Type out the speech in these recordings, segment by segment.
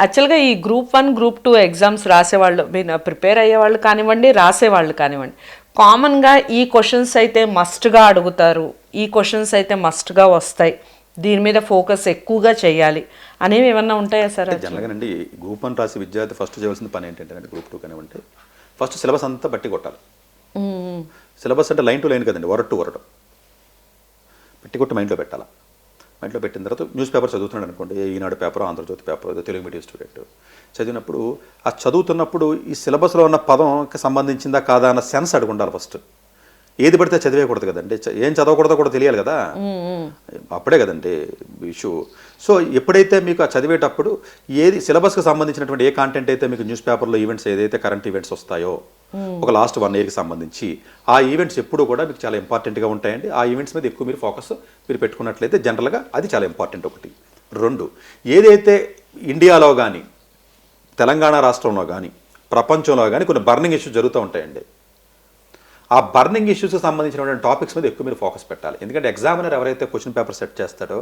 యాక్చువల్గా ఈ group 1 group 2 exams రాసేవాళ్ళు ప్రిపేర్ అయ్యేవాళ్ళు కానివ్వండి, రాసేవాళ్ళు కానివ్వండి, కామన్గా ఈ క్వశ్చన్స్ అయితే మస్ట్గా అడుగుతారు, ఈ క్వశ్చన్స్ అయితే మస్ట్గా వస్తాయి, దీని మీద ఫోకస్ ఎక్కువగా చేయాలి అనేవి ఏమన్నా ఉంటాయా సార్? జనరల్గానండి గ్రూప్ 1 రాసి విద్యార్థి ఫస్ట్ చేయాల్సిన పని ఏంటంటే గ్రూప్ 2 కానివ్వండి, ఫస్ట్ సిలబస్ అంతా బట్టి కొట్టాలి. సిలబస్ అంటే లైన్ టు లైన్ కదండి, వరడ్ టు వరడ్ పెట్టి కొట్టి మైండ్లో పెట్టాలి. మైండ్లో పెట్టిన తర్వాత న్యూస్ పేపర్ చదువుతున్నాడు అనుకోండి, Eenadu paper, Andhrajyothy paper, Telugu medium student చదివినప్పుడు ఆ చదువుతున్నప్పుడు ఈ సిలబస్లో ఉన్న పదంకి సంబంధించిందా కాదా అన్న సెన్స్ అడుగు ఉండాలి. ఫస్ట్ ఏది పడితే చదివేయకూడదు కదండి, ఏం చదవకూడదో కూడా తెలియాలి కదా, అప్పుడే కదండి ఇష్యూ. సో ఎప్పుడైతే మీకు ఆ చదివేటప్పుడు ఏది సిలబస్కి సంబంధించినటువంటి ఏ కాంటెంట్ అయితే మీకు న్యూస్ పేపర్లో ఈవెంట్స్ ఏదైతే కరెంట్ ఈవెంట్స్ వస్తాయో ఒక లాస్ట్ 1 ఇయర్కి సంబంధించి ఆ ఈవెంట్స్ ఎప్పుడు కూడా మీకు చాలా ఇంపార్టెంట్గా ఉంటాయండి. ఆ ఈవెంట్స్ మీద ఎక్కువ మీరు ఫోకస్ మీరు పెట్టుకున్నట్లయితే జనరల్గా అది చాలా ఇంపార్టెంట్. 1. 2, ఏదైతే ఇండియాలో కానీ తెలంగాణ రాష్ట్రంలో కానీ ప్రపంచంలో కానీ కొన్ని బర్నింగ్ ఇష్యూస్ జరుగుతూ ఉంటాయండి. ఆ బర్నింగ్ ఇష్యూస్కి సంబంధించినటువంటి టాపిక్స్ మీద ఎక్కువ మీరు ఫోకస్ పెట్టాలి. ఎందుకంటే ఎగ్జామినర్ ఎవరైతే క్వశ్చన్ పేపర్ సెట్ చేస్తాడో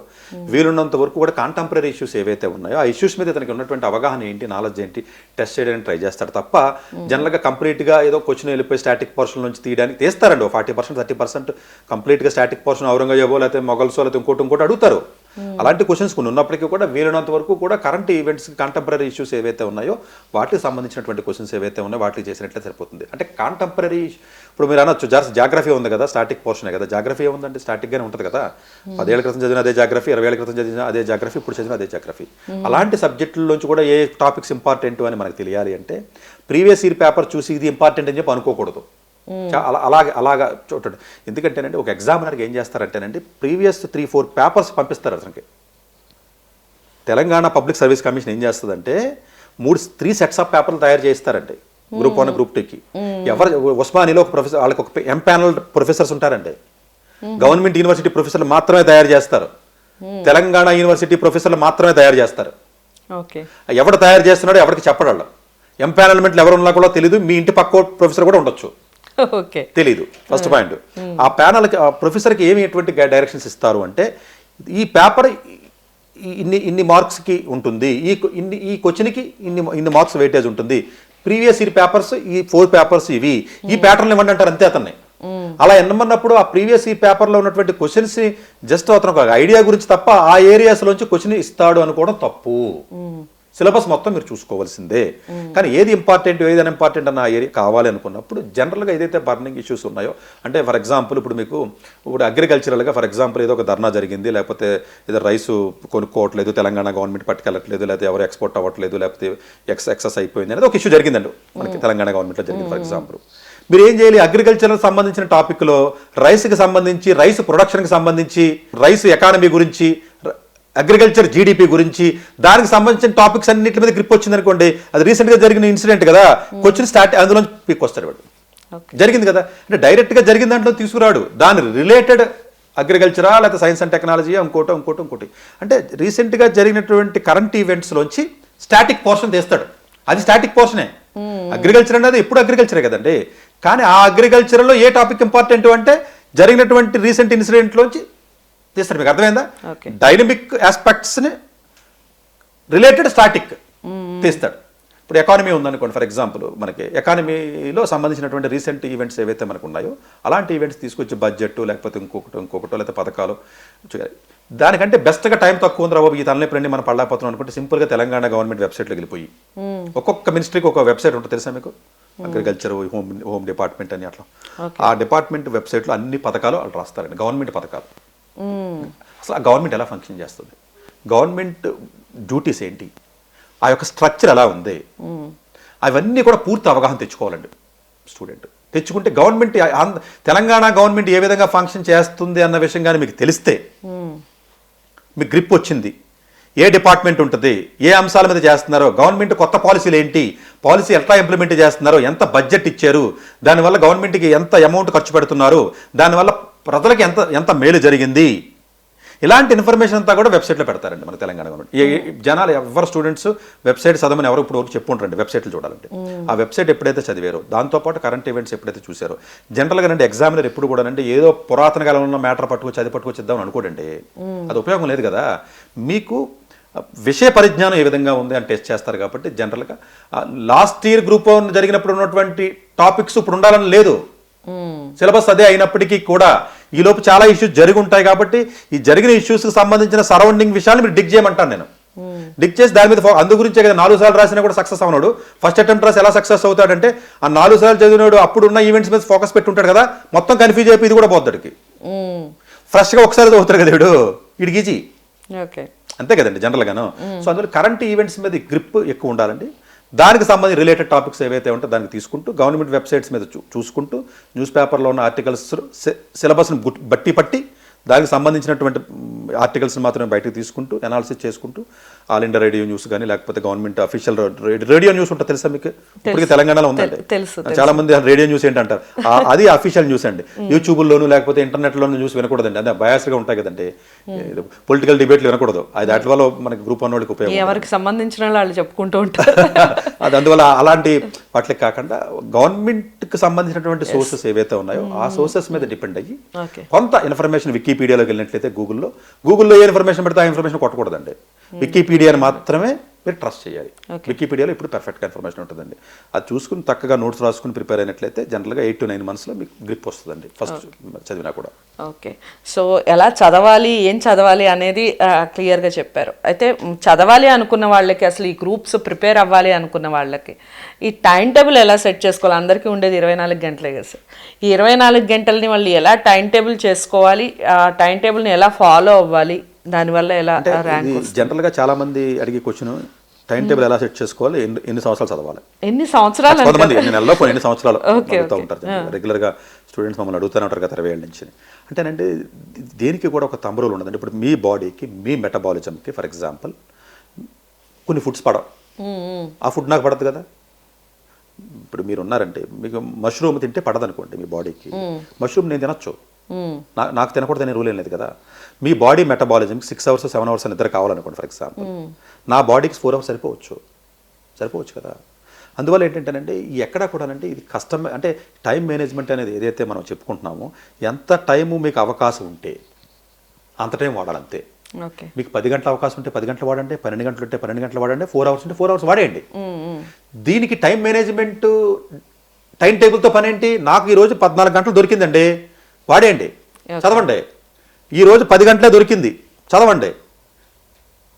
వీలున్నంత వరకు కూడా కాంటెంపరీ ఇష్యూస్ ఏవైతే ఉన్నాయో ఆ ఇష్యూస్ మీద తనకి ఉన్నటువంటి అవగాహన ఏంటి, నాలెడ్జ్ ఏంటి టెస్ట్ చేయడానికి ట్రై చేస్తాడు తప్ప జనరల్గా కంప్లీట్గా ఏదో క్వశ్చన్ వెళ్ళిపోయి స్టాటిక్ పోర్షన్ నుంచి తీయడానికి తీస్తారండి. 40% 30% కంప్లీట్గా స్టాటిక్ పోర్షన్ ఔరంగజేబో లేకపోతే మొగల్సో లేకపోతే ఇంకోటి అడుగుతారు. అలాంటి క్వశ్చన్స్ కొన్ని ఉన్నప్పటికీ కూడా వీలున్నంత వరకు కూడా కరెంట్ ఈవెంట్స్ కాంటెంపరీ ఇష్యూస్ ఏవైతే ఉన్నాయో వాటికి సంబంధించినటువంటి క్వశ్చన్స్ ఏవైతే ఉన్నాయో వాటికి చేసినట్లే సరిపోతుంది. అంటే కాంటెంపరీ ఇప్పుడు మీరు అనొచ్చు జాగ్రఫీ ఉంది కదా, స్టాటిక్ పోర్షనే కదా, జాగ్రఫీ ఏముందంటే స్టాటిక్గానే ఉంటుంది కదా. 10 ఏళ్ల క్రితం చదివిన అదే జాగ్రఫీ, 20 ఏళ్ల క్రితం చదివిన అదే జాగ్రఫీ, ఇప్పుడు చదివిన అదే జాగ్రఫీ. అలాంటి సబ్జెక్టుల్లోంచి కూడా ఏ టాపిక్స్ ఇంపార్టెంట్ అని మనకు తెలియాలి అంటే ప్రీవియస్ ఇయర్ పేపర్ చూసి ఇది ఇంపార్టెంట్ అని చెప్పి అనుకోకూడదు. అలాగా చూడండి. ఎందుకంటేనండి ఒక ఎగ్జామినర్కి ఏం చేస్తారంటేనండి ప్రీవియస్ 3-4 పేపర్స్ పంపిస్తారు అతనికి. తెలంగాణ పబ్లిక్ సర్వీస్ కమిషన్ ఏం చేస్తుందంటే 3 సెట్స్ ఆఫ్ పేపర్లు తయారు చేస్తారండి గ్రూప్ 1 గ్రూప్ 2కి. ఎవరు ఉస్మానియాలో ఒక ప్రొఫెసర్, వాళ్ళకి ఒక ఎంపానల్ ప్రొఫెసర్స్ ఉంటారండి. గవర్నమెంట్ యూనివర్సిటీ ప్రొఫెసర్లు మాత్రమే తయారు చేస్తారు, తెలంగాణ యూనివర్సిటీ ప్రొఫెసర్లు మాత్రమే తయారు చేస్తారు. ఎవరు తయారు చేస్తున్నాడో ఎవరికి చెప్పడం, ఎంపానల్మెంట్లు ఎవరు ఉన్నా కూడా తెలియదు, మీ ఇంటి పక్క ప్రొఫెసర్ కూడా ఉండొచ్చు, తెలీదు. First point. ఆ ప్యానల్కి ఆ ప్రొఫెసర్కి ఏమి ఎటువంటి డైరెక్షన్స్ ఇస్తారు అంటే ఈ పేపర్ ఇన్ని మార్క్స్కి ఉంటుంది, ఈ క్వశ్చన్కి ఇన్ని మార్క్స్ వెయిటేజ్ ఉంటుంది, ప్రీవియస్ ఇయర్ పేపర్స్ ఈ 4 పేపర్స్ ఇవి, ఈ ప్యాటర్న్ ఇవ్వండి అంటారు అంతే అతన్ని. అలా ఎన్నమన్నప్పుడు ఆ ప్రీవియస్ ఇయర్ పేపర్లో ఉన్నటువంటి క్వశ్చన్స్ జస్ట్ అతను ఒక ఐడియా గురించి తప్ప ఆ ఏరియాస్లోంచి క్వశ్చన్ ఇస్తాడు అనుకోవడం తప్పు. సిలబస్ మొత్తం మీరు చూసుకోవాల్సిందే. కానీ ఏది ఇంపార్టెంట్ ఏది ఇంపార్టెంట్ అన్న ఏరియా కావాలి అనుకున్నప్పుడు జనరల్గా ఏదైతే బర్నింగ్ ఇష్యూస్ ఉన్నాయో అంటే ఫర్ ఎగ్జాంపుల్ ఇప్పుడు అగ్రికల్చరల్గా ఫర్ ఎగ్జాంపుల్ ఏదో ఒక ధర్నా జరిగింది, లేకపోతే ఏదో రైసు కొనుక్కోవట్లేదు, తెలంగాణ గవర్నమెంట్ పట్టుకెళ్ళట్లేదు, లేకపోతే ఎవరు ఎక్స్పోర్ట్ అవ్వట్లేదు, లేకపోతే ఎక్సెస్ అయిపోయింది అనేది ఒక ఇష్యూ జరిగిందండి మనకి తెలంగాణ గవర్నమెంట్లో జరిగింది. ఫర్ ఎగ్జాంపుల్ మీరు ఏం చేయాలి, అగ్రికల్చర్కి సంబంధించిన టాపిక్లో రైస్కి సంబంధించి, రైస్ ప్రొడక్షన్కి సంబంధించి, రైస్ ఎకానమీ గురించి, అగ్రికల్చర్ జీడిపి గురించి దానికి సంబంధించిన టాపిక్స్ అన్నింటి మీద గ్రిప్ వచ్చింది అనుకోండి, అది రీసెంట్గా జరిగిన ఇన్సిడెంట్ కదా, క్వశ్చన్ స్టార్ట్ అందులో పిక్ వస్తాడు వాడు. జరిగింది కదా అంటే డైరెక్ట్గా జరిగిన దాంట్లో తీసుకురాడు, దాని రిలేటెడ్ అగ్రికల్చరా లేకపోతే సైన్స్ అండ్ టెక్నాలజీ ఇంకోటి అంటే రీసెంట్గా జరిగినటువంటి కరెంట్ ఈవెంట్స్లోంచి స్టాటిక్ పోర్షన్ తీస్తాడు. అది స్టాటిక్ పోర్షనే. అగ్రికల్చర్ అనేది ఎప్పుడు అగ్రికల్చరే కదండి. కానీ ఆ అగ్రికల్చర్లో ఏ టాపిక్ ఇంపార్టెంట్ అంటే జరిగినటువంటి రీసెంట్ ఇన్సిడెంట్లోంచి తీస్తాడు. మీకు అర్థమైందా? డైనమిక్ ఆస్పెక్ట్స్ని రిలేటెడ్ స్టాటిక్ తీస్తాడు. ఇప్పుడు ఎకానమీ ఉందనుకోండి ఫర్ ఎగ్జాంపుల్, మనకి ఎకానమీలో సంబంధించినటువంటి రీసెంట్ ఈవెంట్స్ ఏవైతే మనకు ఉన్నాయో అలాంటి ఈవెంట్స్ తీసుకొచ్చి బడ్జెట్ లేకపోతే ఇంకొకటో లేకపోతే పథకాలు దానికంటే బెస్ట్గా టైం తక్కువ ఉంది రాబోయే ఈ తలనొప్పులన్నీ మనం పడలేకపోతున్నాం అనుకుంటే సింపుల్గా తెలంగాణ గవర్నమెంట్ వెబ్సైట్లోకి వెళ్ళిపోయి ఒక్కొక్క మినిస్ట్రీకి ఒక వెబ్సైట్ ఉంటుంది తెలుసా మీకు, అగ్రికల్చర్ హోమ్ డిపార్ట్మెంట్ అని అట్లా ఆ డిపార్ట్మెంట్ వెబ్సైట్లో అన్ని పథకాలు వాళ్ళు రాస్తారండి, గవర్నమెంట్ పథకాలు. అసలు ఆ గవర్నమెంట్ ఎలా ఫంక్షన్ చేస్తుంది, గవర్నమెంట్ డ్యూటీస్ ఏంటి, ఆ యొక్క స్ట్రక్చర్ ఎలా ఉంది, అవన్నీ కూడా పూర్తి అవగాహన తెచ్చుకోవాలండి స్టూడెంట్. తెచ్చుకుంటే గవర్నమెంట్ తెలంగాణ గవర్నమెంట్ ఏ విధంగా ఫంక్షన్ చేస్తుంది అన్న విషయం కానీ మీకు తెలిస్తే మీకు గ్రిప్ వచ్చింది, ఏ డిపార్ట్మెంట్ ఉంటుంది, ఏ అంశాల మీద చేస్తున్నారో, గవర్నమెంట్ కొత్త పాలసీలు ఏంటి, పాలసీ ఎట్లా ఇంప్లిమెంట్ చేస్తున్నారో, ఎంత బడ్జెట్ ఇచ్చారు, దానివల్ల గవర్నమెంట్కి ఎంత అమౌంట్ ఖర్చు పెడుతున్నారు, దానివల్ల ప్రజలకి ఎంత మేలు జరిగింది, ఇలాంటి ఇన్ఫర్మేషన్ అంతా కూడా వెబ్సైట్లో పెడతారండి మన తెలంగాణ గవర్నమెంట్. జనాలు ఎవరు స్టూడెంట్స్ వెబ్సైట్ చదవమని ఎవరు ఇప్పుడు వరకు చెప్పుకుంటారండి వెబ్సైట్లు చూడాలంటే. ఆ వెబ్సైట్ ఎప్పుడైతే చదివారో దాంతోపాటు కరెంట్ ఈవెంట్స్ ఎప్పుడైతే చూసారో జనరల్గా అంటే ఎగ్జామినర్ ఎప్పుడు కూడా అంటే ఏదో పురాతన కాలంలో ఉన్న మ్యాటర్ పట్టుకొచ్చి ఇద్దామని అనుకోడండి, అది ఉపయోగం లేదు కదా. మీకు విషయ పరిజ్ఞానం ఏ విధంగా ఉంది అని టెస్ట్ చేస్తారు కాబట్టి జనరల్గా లాస్ట్ ఇయర్ గ్రూప్ 1 జరిగినప్పుడు ఉన్నటువంటి టాపిక్స్ ఇప్పుడు ఉండాలని లేదు. సిలబస్ అదే అయినప్పటికీ కూడా ఈలోపు చాలా ఇష్యూస్ జరిగి ఉంటాయి కాబట్టి ఈ జరిగిన ఇష్యూస్కి సంబంధించిన సరౌండింగ్ విషయాలు మీరు డిగ్ చేయమంటాను నేను. డిక్ చేసి దాని మీద అందు గురించే కదా 4 సార్లు రాసినా కూడా సక్సెస్ అవునాడు. ఫస్ట్ అటెంప్ట్ రాసి ఎలా సక్సెస్ అవుతాడంటే ఆ 4 సార్లు చదివినాడు అప్పుడున్న ఈవెంట్స్ మీద ఫోకస్ పెట్టి ఉంటాడు కదా, మొత్తం కన్ఫ్యూజ్ అయిపోయి ఇది కూడా పోతాడికి. ఫ్రెష్గా ఒకసారి చదువుతాడు కదా వీడికి ఈజీ. ఓకే, అంతే కదండి జనరల్గాను. సో అందులో కరెంట్ ఈవెంట్స్ మీద గ్రిప్ ఎక్కువ ఉండాలండి. దానికి సంబంధించి రిలేటెడ్ టాపిక్స్ ఏవైతే ఉంటే దానికి తీసుకుంటూ గవర్నమెంట్ వెబ్సైట్స్ మీద చూసుకుంటూ న్యూస్ పేపర్లో ఉన్న ఆర్టికల్స్ సిలబస్ని పట్టి దానికి సంబంధించినటువంటి ఆర్టికల్స్ని మాత్రమే బయటకు తీసుకుంటూ అనాలిసిస్ చేసుకుంటూ ఆల్ ఇండియా రేడియో న్యూస్ కానీ లేకపోతే గవర్నమెంట్ అఫీషియల్ రేడియో న్యూస్ ఉంటుంది తెలుసా మీకు? ఇప్పటికీ తెలంగాణలో ఉందండి. చాలా మంది రేడియో న్యూస్ ఏంటంటారు, అది అఫీషియల్ న్యూస్ అండి. యూట్యూబ్లోను లేకపోతే ఇంటర్నెట్లోను న్యూస్ వినకూడదండి, అదే బయాస్గా ఉంటాయి కదండి. పొలిటికల్ డిబేట్లు వినకూడదు, అది దాటి వల్ల మనకి గ్రూప్ 1 వాళ్ళకి ఉపయోగం, ఎవరికి సంబంధించిన వాళ్ళు చెప్పుకుంటూ ఉంటారు. అది అందువల్ల అలాంటి వాటికి కాకుండా గవర్నమెంట్కి సంబంధించినటువంటి సోర్సెస్ ఏవైతే ఉన్నాయో ఆ సోర్సెస్ మీద డిపెండ్ అయ్యి కొంత ఇన్ఫర్మేషన్ వికీపీడియాలోకి వెళ్ళినట్లయితే గూగుల్లో ఏ ఇన్ఫర్మేషన్ పెడితే ఆ ఇన్ఫర్మేషన్ కొట్టకూడదండి. వికీపీడియాని మాత్రమే మీరు ట్రస్ట్ చేయాలి. వికీపీడియాలో ఇప్పుడు పర్ఫెక్ట్గా ఇన్ఫర్మేషన్ ఉంటుందండి. అది చూసుకుని చక్కగా నోట్స్ రాసుకుని ప్రిపేర్ అయినట్లయితే జనరల్గా 8 to 9 monthsలో మీకు గ్రిప్ వస్తుందండి ఫస్ట్ చదివినా కూడా. ఓకే, సో ఎలా చదవాలి ఏం చదవాలి అనేది క్లియర్గా చెప్పారు. అయితే చదవాలి అనుకున్న వాళ్ళకి, అసలు ఈ గ్రూప్స్ ప్రిపేర్ అవ్వాలి అనుకున్న వాళ్ళకి ఈ టైం టేబుల్ ఎలా సెట్ చేసుకోవాలి? అందరికీ ఉండేది 24 గంటలే కదా సార్. ఈ 24 గంటలని వాళ్ళు ఎలా టైం టేబుల్ చేసుకోవాలి, ఆ టైం టేబుల్ని ఎలా ఫాలో అవ్వాలి, దానివల్ల ఎలా ర్యాంక్? జనరల్గా చాలా మంది అడిగే క్వశ్చన్ టైం టేబుల్ ఎలా సెట్ చేసుకోవాలి, ఎన్ని సంవత్సరాలు చదవాలి, ఎన్ని సంవత్సరాలు, కొంతమంది నెలలో ఎన్ని సంవత్సరాలు అడుగుతూ ఉంటారు. రెగ్యులర్గా స్టూడెంట్స్ మమ్మల్ని అడుగుతూనే ఉంటారు కదా 20 ఏళ్ళ నుంచి. అంటేనంటే దేనికి కూడా ఒక థంబ్ రూల్ ఉండదండి. ఇప్పుడు మీ బాడీకి మీ మెటబాలిజంకి ఫర్ ఎగ్జాంపుల్ కొన్ని ఫుడ్స్ పడవు, ఆ ఫుడ్ నాకు పడదు కదా. ఇప్పుడు మీరు ఉన్నారంటే మీకు మష్రూమ్ తింటే పడదనుకోండి మీ బాడీకి, మష్రూమ్ నేను తినొచ్చు, నాకు తినకూడదనే రూల్ ఏం లేదు కదా. మీ బాడీ మెటబాలిజంకి 6 hours 7 hours నిద్ర కావాలనుకోండి ఫర్ ఎగ్జాంపుల్, నా బాడీకి 4 hours సరిపోవచ్చు కదా. అందువల్ల ఏంటంటేనంటే ఎక్కడా కూడా అంటే ఇది కష్టం, అంటే టైం మేనేజ్మెంట్ అనేది ఏదైతే మనం చెప్పుకుంటున్నామో ఎంత టైము మీకు అవకాశం ఉంటే అంత టైం వాడాలంతే. మీకు 10 గంటల అవకాశం ఉంటే 10 గంటలు వాడండి, 12 గంటలు ఉంటే 12 గంటలు వాడండి, 4 hours ఉంటే 4 hours వాడేయండి. దీనికి టైం మేనేజ్మెంట్ టైం టేబుల్తో పని ఏంటి? నాకు ఈరోజు 14 గంటలు దొరికిందండి, వాడేయండి, చదవండి. ఈరోజు 10 గంటలే దొరికింది, చదవండి.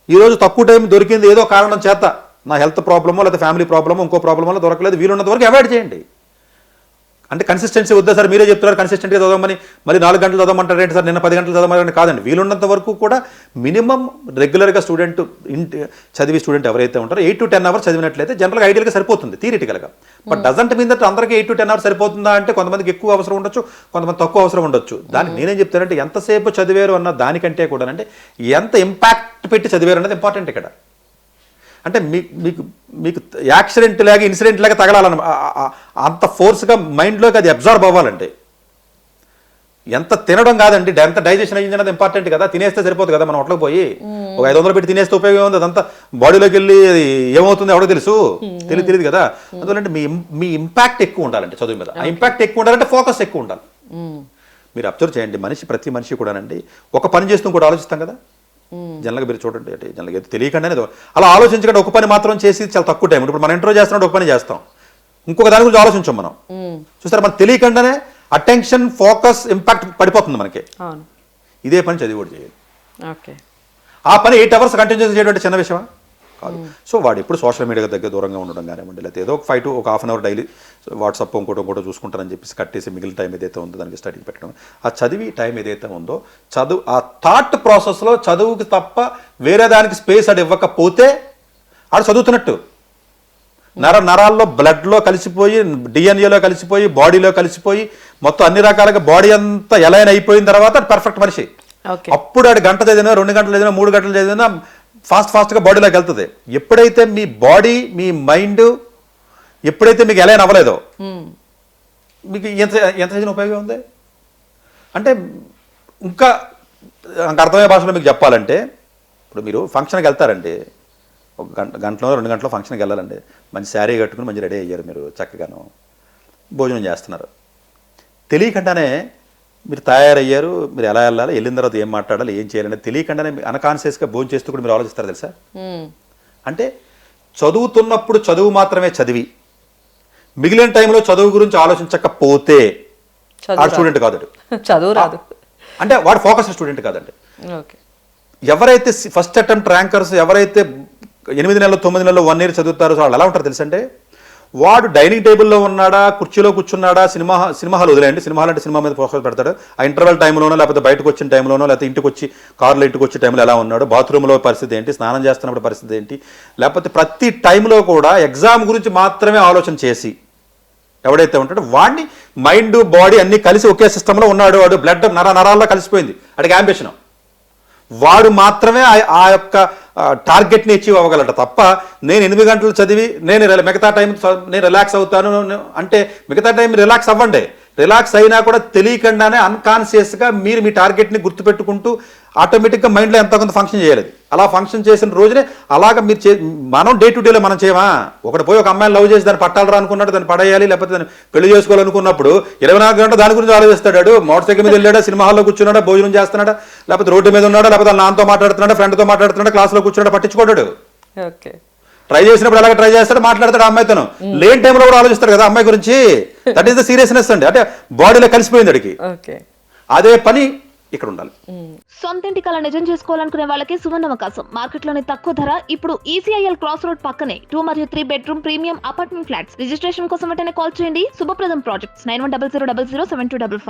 ఈరోజు తక్కువ టైం దొరికింది ఏదో కారణం చేత, నా హెల్త్ ప్రాబ్లమో లేదా ఫ్యామిలీ ప్రాబ్లమో ఇంకో ప్రాబ్లం వల్ల దొరకలేదు, వీలున్నంత వరకు అవాయిడ్ చేయండి. అంటే కన్సిస్టెన్సీ వద్దా సార్, మీరే చెప్తున్నారు కన్సిస్టెంట్గా చదవమని, మరి 4 గంటలు చదవమంటారు ఏంటి సార్, నిన్న 10 గంటలు చదవమని కాదండి. వీలున్నంత వరకు కూడా మినిమం రెగ్యులర్గా చదివి స్టూడెంట్ ఎవరైతే ఉంటారో 8 to 10 hours చదివినట్లయితే జనరల్గా ఐడియల్గా సరిపోతుంది థియరిటికల్గా. బట్ డజంట్ మీన్ దట్ అందరికీ 8 to 10 hours సరిపోతుందా అంటే కొంతమందికి ఎక్కువ అవసరం ఉండొచ్చు, కొంతమంది తక్కువ అవసరం ఉండొచ్చు. దానికి నేనేం చెప్తానంటే ఎంతసేపు చదివారు అన్న దానికంటే కూడా అంటే ఎంత ఇంపాక్ట్ పెట్టి చదివారు అన్నది ఇంపార్టెంట్ ఇక్కడ. అంటే మీకు యాక్సిడెంట్ లాగా ఇన్సిడెంట్ లాగా తగలాలన్న అంత ఫోర్స్గా మైండ్లోకి అది అబ్జర్వ్ అవ్వాలంటే. ఎంత తినడం కాదండి, ఎంత డైజెషన్ అయ్యింది అన్నది ఇంపార్టెంట్ కదా. తినేస్తే సరిపోతుంది కదా, మనం హోటల్కి పోయి ఒక 500 పెట్టి తినేస్తే ఉపయోగం ఉంది, అదంతా బాడీలోకి వెళ్ళి ఏమవుతుంది ఎవడో తెలుసు, తెలియదు కదా. అందువల్ల మీ ఇంపాక్ట్ ఎక్కువ ఉండాలంటే చదువు మీద. ఆ ఇంపాక్ట్ ఎక్కువ ఉండాలంటే ఫోకస్ ఎక్కువ ఉండాలి. మీరు అబ్జర్వ్ చేయండి, ప్రతి మనిషి కూడానండి ఒక పని చేస్తూ కూడా ఆలోచిస్తాం కదా. జనరల్గా మీరు చూడండి, అంటే జనరల్గా తెలియకుండానే అలా ఆలోచించకుండా ఒక పని మాత్రం చేసి చాలా తక్కువ టైం. ఇప్పుడు మనం ఇంట్రో చేస్తున్నట్టు ఒక పని చేస్తాం, ఇంకొక దాని గురించి ఆలోచించాం మనం. చూసారా, మనం తెలియకుండానే అటెన్షన్ ఫోకస్ ఇంపాక్ట్ పడిపోతుంది మనకి. ఇదే పని చదివి కూడా చేయాలి. ఆ పని 8 hours కంటిన్యూస్ చేయడం చిన్న విషయమా కాదు. సో వాడు ఎప్పుడు సోషల్ మీడియా దగ్గర దూరంగా ఉండడం కానివ్వండి, లేకపోతే ఏదో ఒక 5 to 1/2 hour డైలీ వాట్సాప్ ఇంకోటి చూసుకుంటారని చెప్పేసి కట్టేసి మిగిలిన టైం ఏదైతే ఉందో దానికి స్టడీకి పెట్టడం. ఆ చదివి టైం ఏదైతే ఉందో ఆ థాట్ ప్రాసెస్లో చదువుకి తప్ప వేరే దానికి స్పేస్ అది ఇవ్వకపోతే ఆడు చదువుతున్నట్టు. నరాల్లో బ్లడ్లో కలిసిపోయి, డిఎన్ఏలో కలిసిపోయి, బాడీలో కలిసిపోయి, మొత్తం అన్ని రకాలుగా బాడీ అంతా ఎలైన్ అయిపోయిన తర్వాత పర్ఫెక్ట్ మనిషి. అప్పుడు ఆడు గంట చదివినా 2 గంటలు చదివినా 3 గంటలు చదివినా ఫాస్ట్గా బాడీలోకి వెళ్తుంది. ఎప్పుడైతే మీ బాడీ మీ మైండ్ ఎప్పుడైతే మీకు ఎలైన్ అవ్వలేదో మీకు ఎంత చదివిన ఉపయోగం ఉంది. అంటే ఇంకా అర్థమయ్యే భాషలో మీకు చెప్పాలంటే, ఇప్పుడు మీరు ఫంక్షన్కి వెళ్తారండి, ఒక గంటలో 2 గంటలో ఫంక్షన్కి వెళ్ళాలండి, మంచి శారీ కట్టుకుని మంచి రెడీ అయ్యారు, మీరు చక్కగాను భోజనం చేస్తున్నారు. తెలియకుండానే మీరు తయారయ్యారు, మీరు ఎలా వెళ్ళాలి, వెళ్ళిన తర్వాత ఏం మాట్లాడాలి, ఏం చేయాలనేది తెలియకుండానే అన్కాన్షియస్గా భోజనం చేస్తూ కూడా మీరు ఆలోచిస్తారు తెలుసా. అంటే చదువుతున్నప్పుడు చదువు మాత్రమే చదివి మిగిలిన టైంలో చదువు గురించి ఆలోచించకపోతే ఆ స్టూడెంట్ కాదు. చదువు రాదు అంటే వాడు ఫోకస్డ్ స్టూడెంట్ కాదండి. ఓకే. ఎవరైతే ఫస్ట్ అటెంప్ట్ ర్యాంకర్స్, ఎవరైతే 8 నెలలు 9 నెలలు 1 year చదువుతారో వాళ్ళు ఎలా ఉంటారు తెలుసంటే, వాడు డైనింగ్ టేబుల్లో ఉన్నాడా, కుర్చీలో కూర్చున్నాడా, సినిమా హాల్ వదిలేయండి, సినిమా హాల్ అంటే సినిమా మీద ఫోకస్ పెడతాడు. ఆ ఇంటర్వెల్ టైంలోనో, లేకపోతే బయటకు వచ్చిన టైంలోనో, లేకపోతే ఇంటికి వచ్చి కారులో ఇంటికి వచ్చే టైంలో ఎలా ఉన్నాడు, బాత్రూంలో పరిస్థితి ఏంటి, స్నానం చేస్తున్నప్పుడు పరిస్థితి ఏంటి, లేకపోతే ప్రతి టైంలో కూడా ఎగ్జామ్ గురించి మాత్రమే ఆలోచన చేసి ఎవడైతే ఉంటాడో వాడిని మైండ్ బాడీ అన్ని కలిసి ఒకే సిస్టంలో ఉన్నాడు, వాడు బ్లడ్ నరాల్లో కలిసిపోయింది, అడిగి అంబిషన్, వాడు మాత్రమే ఆ యొక్క టార్గెట్ని అచీవ్ అవ్వగలట. తప్ప నేను 8 గంటలు చదివి నేను మిగతా టైం నేను రిలాక్స్ అవుతాను అంటే, మిగతా టైం రిలాక్స్ అవ్వండి. రిలాక్స్ అయినా కూడా తెలియకుండానే అన్కాన్షియస్గా మీరు మీ టార్గెట్ని గుర్తుపెట్టుకుంటూ ఆటోమేటిక్గా మైండ్లో ఎంతో కొంత ఫంక్షన్ చేయాలి. అలా ఫంక్షన్ చేసిన రోజునే అలాగ మీరు మనం డే టు డేలో మనం చేయమా. ఒకటి పోయి ఒక అమ్మాయిని లవ్ చేసి దాన్ని పట్టాలరా అనుకున్నాడు, దాన్ని పడేయాలి, లేకపోతే దాన్ని పెళ్లి చేసుకోవాలనుకున్నప్పుడు 24 గంటలు దాని గురించి ఆలోచిస్తాడు. మోటార్ సైకిల్ మీద వెళ్ళాడా, సినిమా హాల్లో కూర్చున్నాడా, భోజనం చేస్తున్నాడా, లేకపోతే రోడ్డు మీద ఉన్నాడా, లేకపోతే నాన్నతో మాట్లాడుతున్నాడా, ఫ్రెండ్తో మాట్లాడుతున్నాడా, క్లాస్లో కూర్చున్నాడా, పట్టించుకోడాడు. ఓకే. ట్రై చేసినప్పుడు అలాగే ట్రై చేస్తాడు, మాట్లాడతాడు అమ్మాయితో. లేని టైంలో కూడా ఆలోచిస్తాడు కదా అమ్మాయి గురించి. దట్ ఈస్ ద సీరియస్నెస్ అండి. అంటే బాడీలో కలిసిపోయింది అడిగి. అదే పని ఇక్కడ ఉండాలి. సొంతింటి కల నిజం చేసుకోవాలనుకునే వాళ్ళకి సువర్ణ అవకాశం. మార్కెట్లోని తక్కువ ధర ఇప్పుడు ఈసీఐఎల్ క్రాస్ రోడ్ పక్కనే 2 మరియు 3 bedroom premium apartment flats. Registration కోసం వెంటనే కాల్ చేయండి. శుభప్రదం ప్రాజెక్ట్స్ 9100007255.